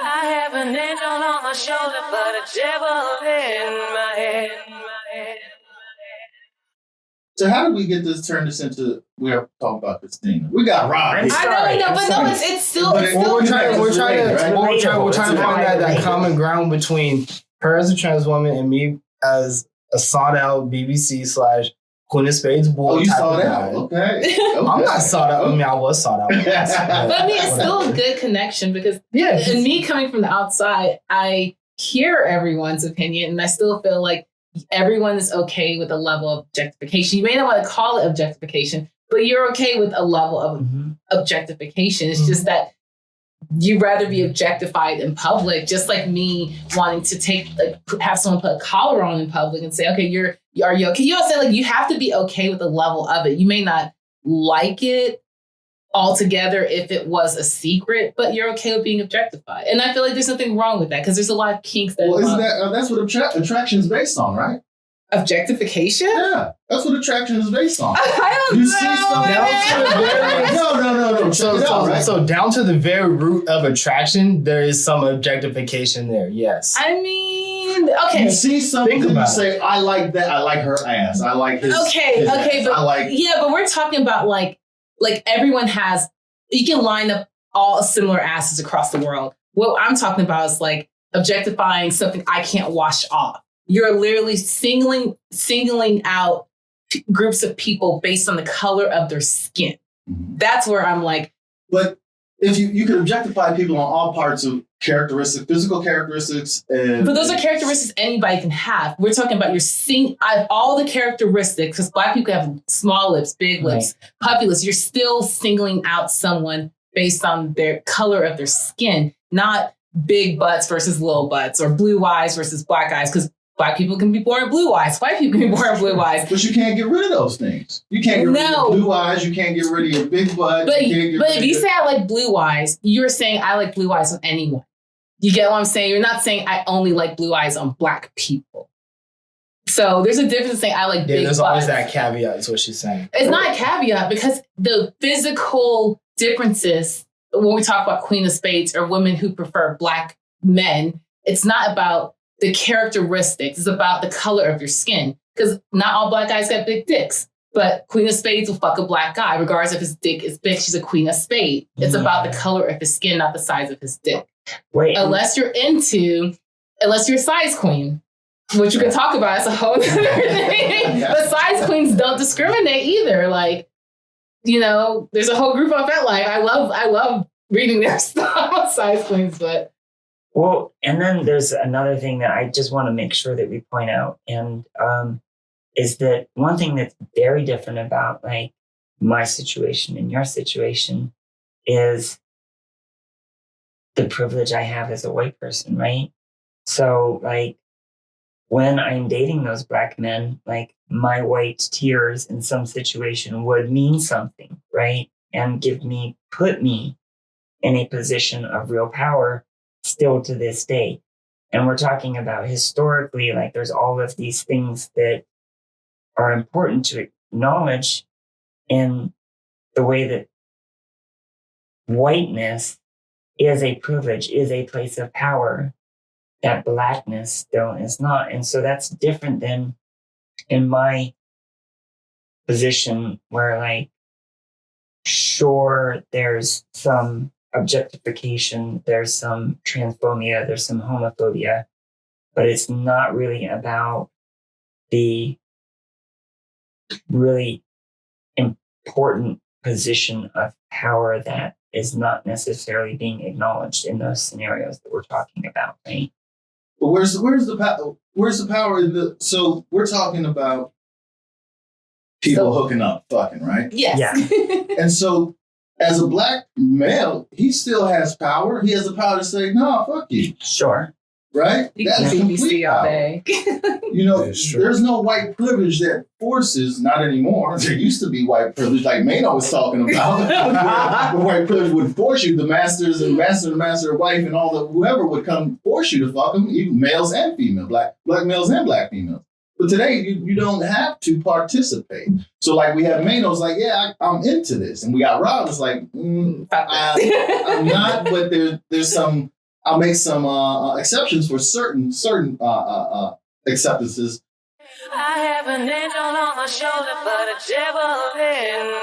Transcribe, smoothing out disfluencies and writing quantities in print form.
I have an angel on my shoulder, but a devil in my head. So how did we get this turned this into? We're talking about Krisztina. We got Rob. I know, but no, it's still. We're trying to find that common ground between her as a trans woman and me as a sought out BBC / Queen of Spades boy. Oh, you saw that? Okay. I'm not sought out. I mean, I was sought out. But I mean, it's still a good connection because, and me coming from the outside, I hear everyone's opinion, and I still feel like everyone is okay with a level of objectification. You may not want to call it objectification, but you're okay with a level of objectification. It's just that you'd rather be objectified in public, just like me wanting to have someone put a collar on in public and say, okay, are you okay? You know what I'm saying? Like, you have to be okay with the level of it. You may not like it altogether if it was a secret, but you're okay with being objectified. And I feel like there's nothing wrong with that because there's a lot of kinks that. Well, isn't that's what attraction is based on, right? Objectification? Yeah, that's what attraction is based on. I don't You know. see something no. So down to the very root of attraction, there is some objectification there. Yes. I mean, okay. You see something, you say, I like that. I like her ass. I like his. Okay, his okay, ass. but I like. Yeah, but we're talking about like everyone has. You can line up all similar asses across the world. What I'm talking about is like objectifying something I can't wash off. You're literally singling out groups of people based on the color of their skin. Mm-hmm. That's where I'm like. But if you could objectify people on all parts of characteristics, physical characteristics. But those are characteristics anybody can have. We're talking about all the characteristics, because Black people have small lips, big lips, puffy lips. You're still singling out someone based on their color of their skin, not big butts versus little butts or blue eyes versus black eyes, because Black people can be born blue eyes. White people can be born blue eyes. But you can't get rid of those things. You can't get rid of your blue eyes. You can't get rid of your big butt. But if you say I like blue eyes, you're saying I like blue eyes on anyone. You get what I'm saying? You're not saying I only like blue eyes on Black people. So there's a difference in saying I like big butts. There's always that caveat is what she's saying. It's not a caveat because the physical differences, when we talk about Queen of Spades or women who prefer Black men, it's not about the characteristics. It's about the color of your skin. Because not all Black guys got big dicks. But Queen of Spades will fuck a Black guy, regardless if his dick is big. She's a Queen of Spades. It's about the color of his skin, not the size of his dick. Unless you're a size queen, which we can talk about. It's a whole other thing. But size queens don't discriminate either. Like, there's a whole group on FetLife. I love reading their stuff on size queens, but. Well, and then there's another thing that I just want to make sure that we point out, and is that one thing that's very different about like my situation and your situation is the privilege I have as a white person, right? So like when I'm dating those Black men, like my white tears in some situation would mean something, right? And put me in a position of real power still to this day. And we're talking about historically, like there's all of these things that are important to acknowledge in the way that whiteness is a privilege, is a place of power, that Blackness still is not. And so that's different than in my position where like, sure, there's some objectification, there's some transphobia, there's some homophobia, but it's not really about the really important position of power that is not necessarily being acknowledged in those scenarios that we're talking about, right? But where's the power in the? So we're talking about people hooking up, fucking, right? Yes. Yeah. And so, as a Black male, he still has power. He has the power to say, "No, fuck you." Sure. Right? That's complete all day. There's no white privilege that forces, not anymore. There used to be white privilege, like Mano was talking about. The white privilege would force you, the masters and master wife and all the whoever would come force you to fuck them, even males and females, black males and Black females. But today, you don't have to participate. So like we have Mano's like, yeah, I'm into this. And we got Rob that's like, I'm not, but there's some I'll make some exceptions for certain acceptances. I have an angel on my shoulder, but a devil in